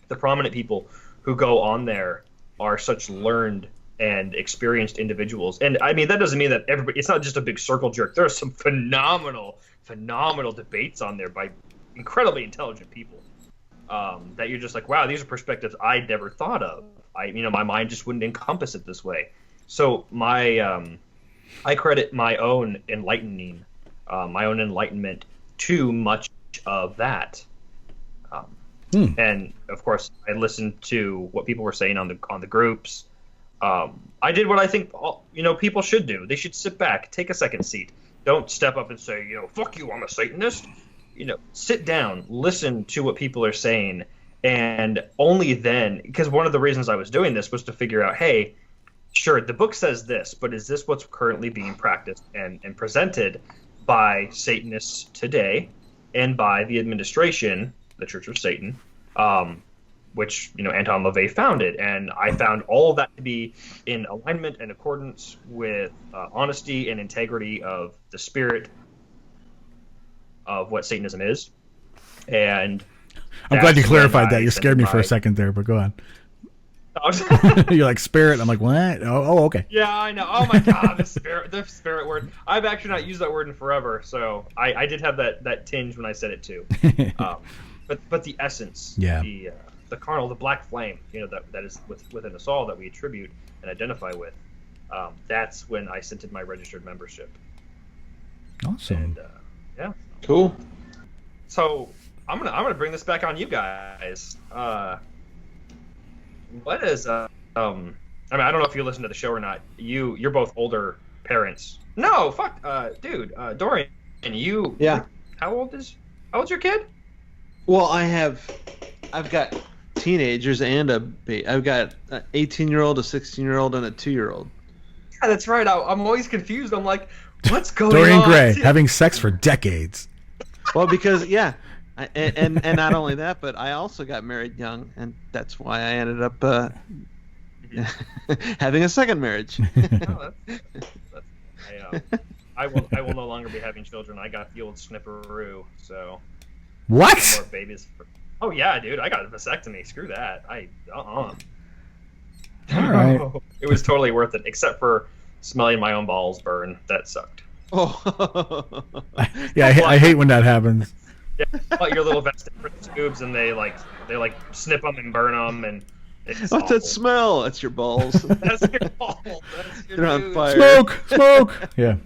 the prominent people who go on there, are such learned and experienced individuals. And I mean, that doesn't mean that everybody, it's not just a big circle jerk. There are some phenomenal debates on there by incredibly intelligent people, that you're just like, wow, these are perspectives I'd never thought of. My mind just wouldn't encompass it this way. So I credit my own enlightening, my own enlightenment to much of that. And of course I listened to what people were saying on the groups. I did what I think people should do. They should sit back, take a second seat. Don't step up and say, fuck you, I'm a Satanist. Sit down, listen to what people are saying, and only then, because one of the reasons I was doing this was to figure out, hey, sure, the book says this, but is this what's currently being practiced and presented by Satanists today and by the administration, the Church of Satan, which Anton LaVey founded, and I found all of that to be in alignment and accordance with honesty and integrity of the spirit of what Satanism is. And I'm glad you clarified that. You scared me for a second there, but go on. You're like spirit. I'm like, what? Oh, okay. Yeah, I know. Oh my God, the spirit word. I've actually not used that word in forever, so I did have that tinge when I said it too. But the essence, yeah. The carnal, the black flame, that is within us all that we attribute and identify with. That's when I scented my registered membership. Awesome. And, yeah. Cool. So I'm gonna bring this back on you guys. What is I mean, I don't know if you listen to the show or not. You're both older parents. No, fuck, dude, Dorian, and you. Yeah. How old's your kid? Well, I've got teenagers and I've got an 18-year-old, a 16-year-old, and a 2-year-old. Yeah, that's right. I'm always confused. I'm like, what's going Dorian on? Gray having sex for decades. Well, because and not only that, but I also got married young, and that's why I ended up having a second marriage. Oh, I will no longer be having children. I got the old snipperoo, so What? no more babies. Oh yeah, dude, I got a vasectomy. Screw that. All right. It was totally worth it, except for smelling my own balls burn. That sucked. Oh. Yeah, I hate when that happens. Yeah, but your little vest for the tubes, and they snip them and burn them, and it's What's awful. that smell? It's your balls. That's your balls. That's your They're on dude. fire. Smoke. Yeah. Yeah, you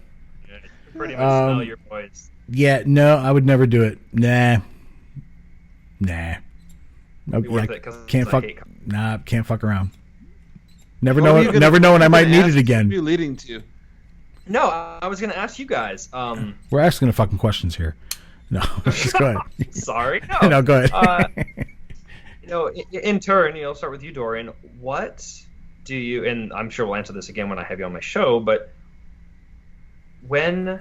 can pretty much smell your boys. Yeah. No, I would never do it. Nah. Nope, Be worth it, 'cause can't I fuck. hate Can't fuck around. Never What were you gonna- Never know when I might need ask it again. What are you leading to? No, I was gonna ask you guys. We're asking the fucking questions here. No, just go ahead. Sorry. No. No, go ahead. In turn, start with you, Dorian. What do you? And I'm sure we'll answer this again when I have you on my show. But when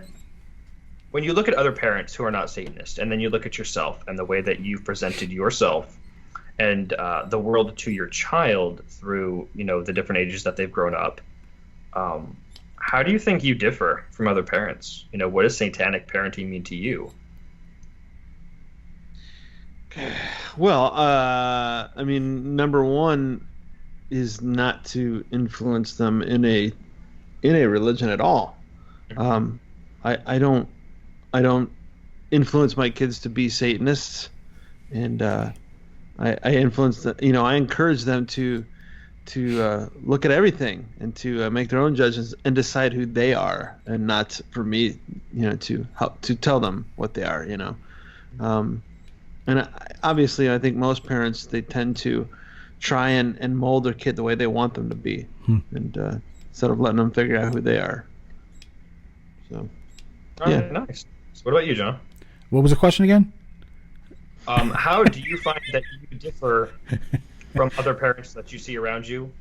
you look at other parents who are not Satanists, and then you look at yourself and the way that you've presented yourself and the world to your child through the different ages that they've grown up, how do you think you differ from other parents? What does satanic parenting mean to you? Well, I mean, number one is not to influence them in a religion at all. I don't influence my kids to be Satanists, and I influence them. I encourage them to look at everything and to make their own judgments and decide who they are, and not for me, to help to tell them what they are. And obviously, I think most parents, they tend to try and mold their kid the way they want them to be, and instead of letting them figure out who they are. So, All right, nice. So what about you, John? What was the question again? How do you find that you differ from other parents that you see around you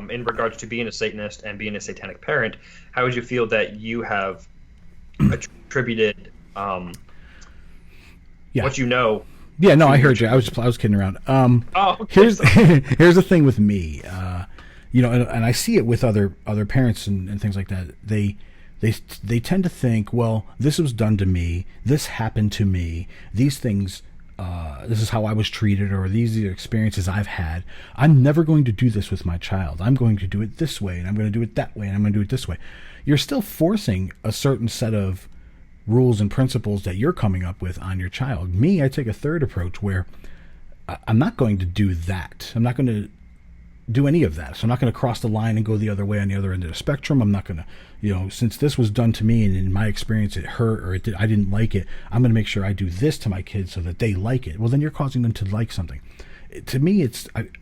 in regards to being a Satanist and being a satanic parent? How would you feel that you have attributed what you know? Yeah, no, I heard you. I was kidding around. Okay. Here's the thing with me, and I see it with other parents and things like that. They tend to think, well, this was done to me, this happened to me, these things, this is how I was treated, or these are the experiences I've had. I'm never going to do this with my child. I'm going to do it this way, and I'm going to do it that way, and I'm going to do it this way. You're still forcing a certain set of rules and principles that you're coming up with on your child. Me, I take a third approach where I'm not going to do that. I'm not going to do any of that. So I'm not going to cross the line and go the other way on the other end of the spectrum. I'm not going to, since this was done to me and in my experience it hurt or I didn't like it, I'm going to make sure I do this to my kids so that they like it. Well, then you're causing them to like something. To me,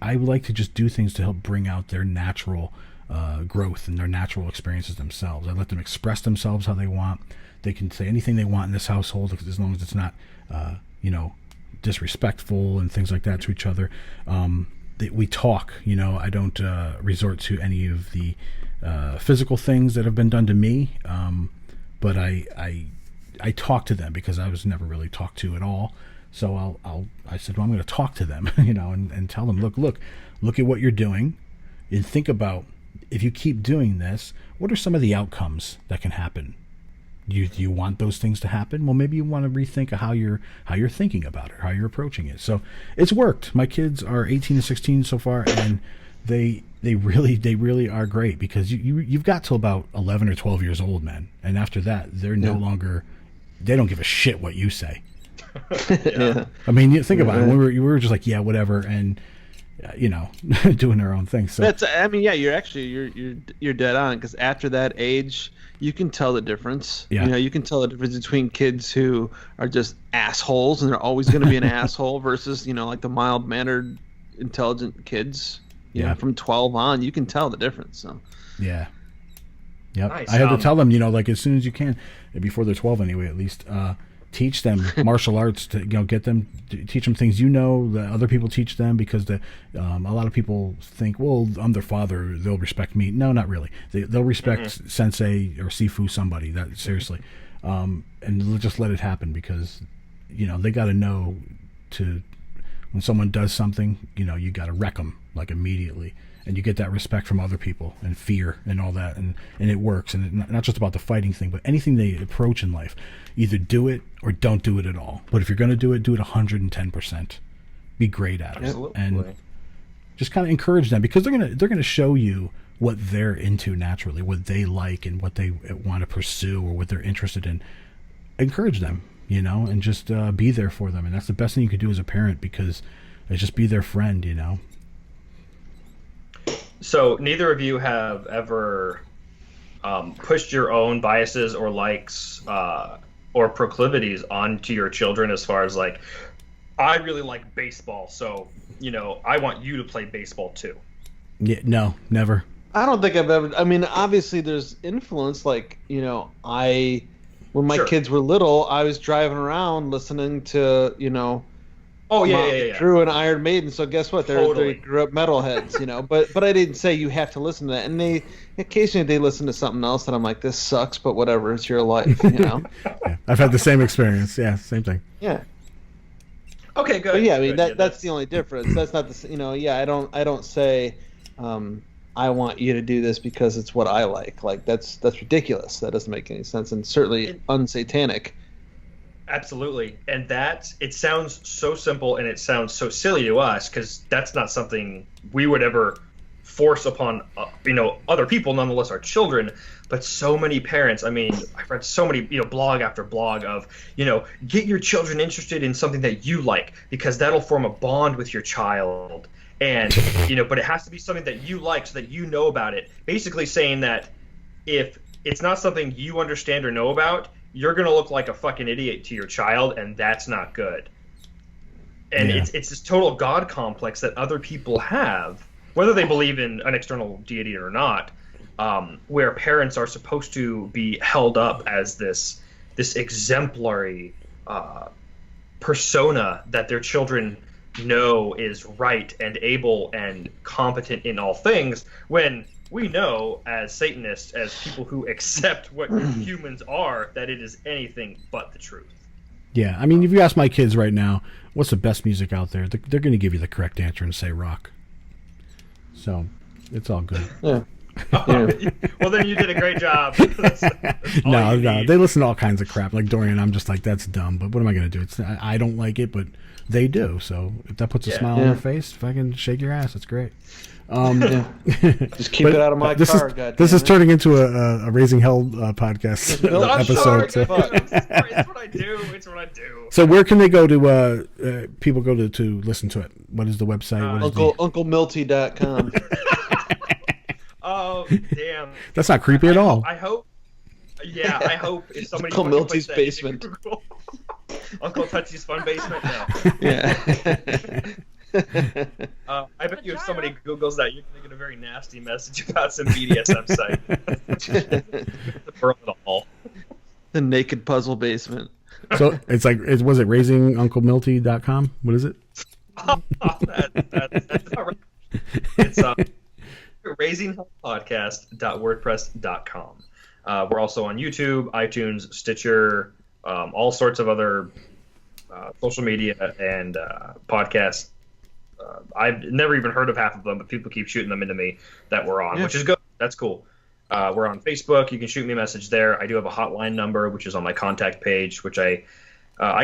I like to just do things to help bring out their natural growth and their natural experiences themselves. I let them express themselves how they want. They can say anything they want in this household as long as it's not, disrespectful and things like that to each other. We talk. I don't resort to any of the physical things that have been done to me, but I talk to them because I was never really talked to at all. So I said, well, I'm going to talk to them, and tell them, look at what you're doing, and think about, if you keep doing this, what are some of the outcomes that can happen? Do you want those things to happen? Well, maybe you want to rethink how you're thinking about it, how you're approaching it. So it's worked. My kids are 18 to 16 so far, and they really are great, because you've got till about 11 or 12 years old, man, and after that they're no longer, they don't give a shit what you say. Yeah. I mean, you think about it. We were just like, yeah, whatever, and doing their own thing. So you're dead on, because after that age, you can tell the difference. Yeah. You can tell the difference between kids who are just assholes and they're always going to be an asshole versus, like the mild-mannered, intelligent kids. From 12 on, you can tell the difference. So. Yeah. Yep. Nice. I had to tell them, as soon as you can, before they're 12 anyway, at least, teach them martial arts, to get them, teach them things that other people teach them, because a lot of people think, well, I'm their father, they'll respect me. No, not really. They'll respect sensei or sifu, somebody, that seriously, and just let it happen, because they got to know to when someone does something, you got to wreck them like immediately, and you get that respect from other people and fear and all that, and it works. And it's not just about the fighting thing, but anything they approach in life, either do it or don't do it at all. But if you're going to do it 110%. Be great at it. Absolutely. And just kind of encourage them, because they're gonna show you what they're into naturally, what they like and what they want to pursue or what they're interested in. Encourage them, and just be there for them. And that's the best thing you could do as a parent, because just be their friend, So neither of you have ever pushed your own biases or likes or proclivities onto your children, as far as like, I really like baseball, so I want you to play baseball too. Yeah, no, never. I don't think I've ever. I mean, obviously, there's influence. Like, when my kids were little, I was driving around listening to, Oh yeah. Drew and Iron Maiden. So guess what? Totally. They grew up metalheads, But I didn't say you have to listen to that. And they occasionally listen to something else that I'm like, this sucks, but whatever. It's your life, Yeah, I've had the same experience. Yeah, same thing. Yeah. Okay, good. But yeah, I mean good. that's the only difference. That's not the I don't say I want you to do this because it's what I like. Like that's ridiculous. That doesn't make any sense, and certainly unsatanic. Absolutely. And it sounds so simple and it sounds so silly to us, because that's not something we would ever force upon other people, nonetheless our children. But so many parents, I mean, I've read so many blog after blog of get your children interested in something that you like, because that'll form a bond with your child. And but it has to be something that you like, so that you know about it. Basically saying that if it's not something you understand or know about, you're gonna look like a fucking idiot to your child, and that's not good. And it's this total God complex that other people have, whether they believe in an external deity or not, where parents are supposed to be held up as this exemplary persona that their children know is right and able and competent in all things, when we know as Satanists, as people who accept what humans are, that it is anything but the truth. Yeah, I mean, if you ask my kids right now, what's the best music out there, they're going to give you the correct answer and say rock. So, it's all good. Yeah. Well, then you did a great job. No, they listen to all kinds of crap. Like Dorian, I'm just like, that's dumb, but what am I going to do? I don't like it, but they do. So if that puts a smile on your face, if I can shake your ass, it's great. Just keep it out of my car. This is turning into a Raising Hell podcast episode. It's what I do. It's what I do. So where can they go to people go to listen to it? What is the website? UncleMilty.com. Oh, damn. That's not creepy at all. I hope. Yeah, I hope if somebody Uncle Milty's basement. Uncle Touchy's fun basement. No. Yeah. I bet you if somebody Googles that, you're going to get a very nasty message about some BDSM site. The naked puzzle basement. So it's like, was it RaisingUncleMilty.com? What is it? That's not right. It's RaisingHellPodcast.wordpress.com. We're also on YouTube, iTunes, Stitcher, all sorts of other social media and podcasts. I've never even heard of half of them, but people keep shooting them into me that we're on, which is good. That's cool. We're on Facebook. You can shoot me a message there. I do have a hotline number, which is on my contact page, which I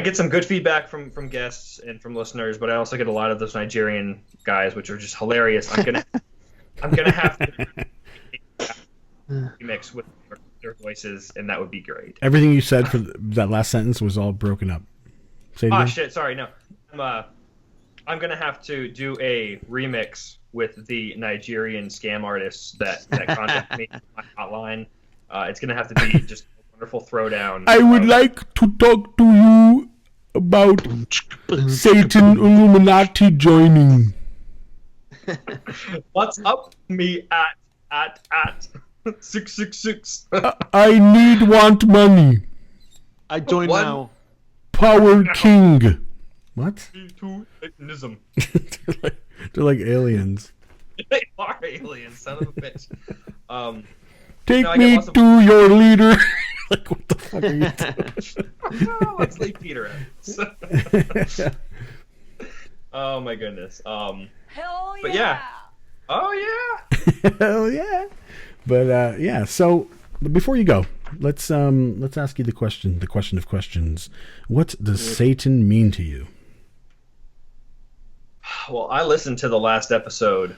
get some good feedback from guests and from listeners, but I also get a lot of those Nigerian guys, which are just hilarious. I'm gonna have to mix with their voices, and that would be great. Everything you said for that last sentence was all broken up. Say it again. Shit! Sorry, no. I'm gonna have to do a remix with the Nigerian scam artists that contact me on my hotline. It's gonna have to be just a wonderful throwdown. I would like to talk to you about Satan Illuminati joining. What's up? Me at 666. I want money. I join now. Power King. What? Satanism. They're like aliens. They are aliens, son of a bitch. Take me to your leader. Like, what the fuck are you doing? Let's leave Peter out. Oh my goodness. Hell yeah. But yeah. Oh yeah. Hell yeah. But yeah, so before you go, let's ask you the question of questions. What does Satan mean to you? Well, I listened to the last episode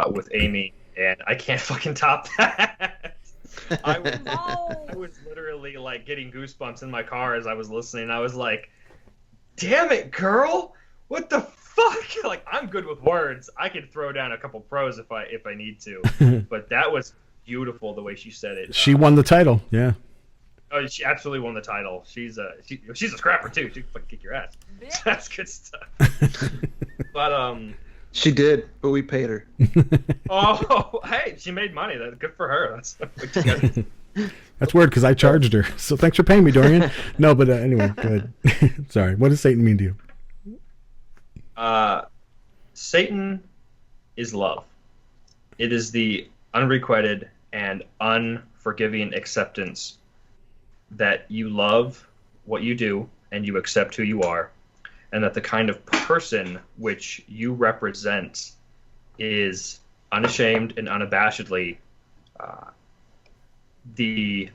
with Amy, and I can't fucking top that. I was literally like getting goosebumps in my car as I was listening. I was like, damn it, girl, what the fuck? Like, I'm good with words. I could throw down a couple pros if I need to. But that was beautiful the way she said it. She won the title. Yeah. Oh, she absolutely won the title. She's a scrapper too. She can fucking kick your ass. That's good stuff. But she did, but we paid her. Oh, hey, she made money. That's good for her. That's weird because I charged her. So thanks for paying me, Dorian. No, but anyway, go ahead. Sorry. What does Satan mean to you? Satan is love. It is the unrequited and unforgiving acceptance that you love what you do and you accept who you are, and that the kind of person which you represent is unashamed and unabashedly the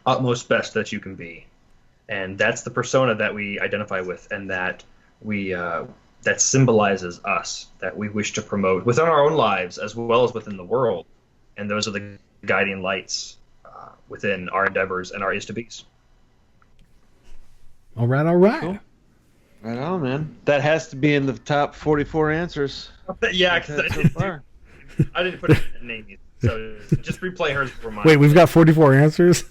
utmost best that you can be. And that's the persona that we identify with, and that we that symbolizes us, that we wish to promote within our own lives as well as within the world. And those are the guiding lights within our endeavors and our is-to-be's. All right, all right. Cool. Right on, man. That has to be in the top 44 answers. Yeah, because I didn't put it in name, so just replay hers for mine. Wait, we've got 44 answers?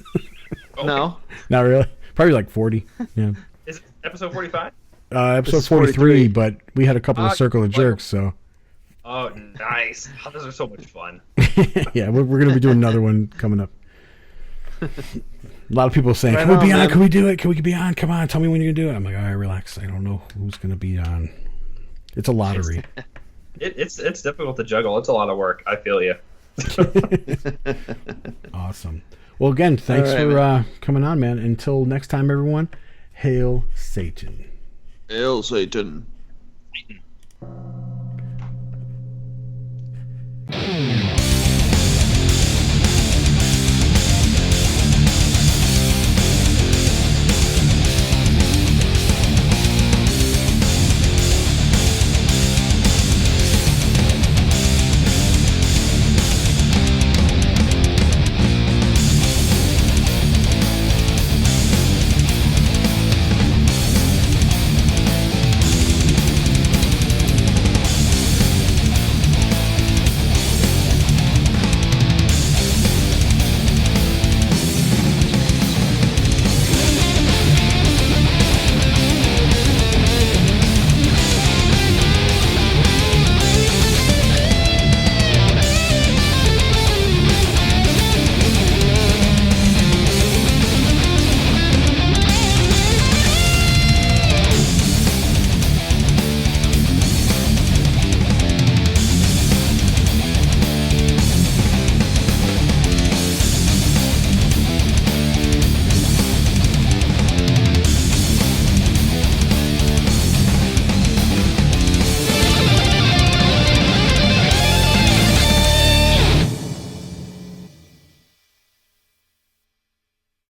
Oh. No. Not really. Probably like 40. Yeah. Is it episode 45? Episode 43, but we had a couple of Circle of Jerks, so. Oh, nice. Oh, those are so much fun. Yeah, we're going to be doing another one coming up. A lot of people saying, right can we be on? man. Can we do it? Can we be on? Come on, tell me when you're going to do it. I'm like, all right, relax. I don't know who's going to be on. It's a lottery. It's difficult to juggle. It's a lot of work. I feel you. Awesome. Well, again, thanks for coming on, man. Until next time, everyone, hail Satan. Hail Satan. Satan.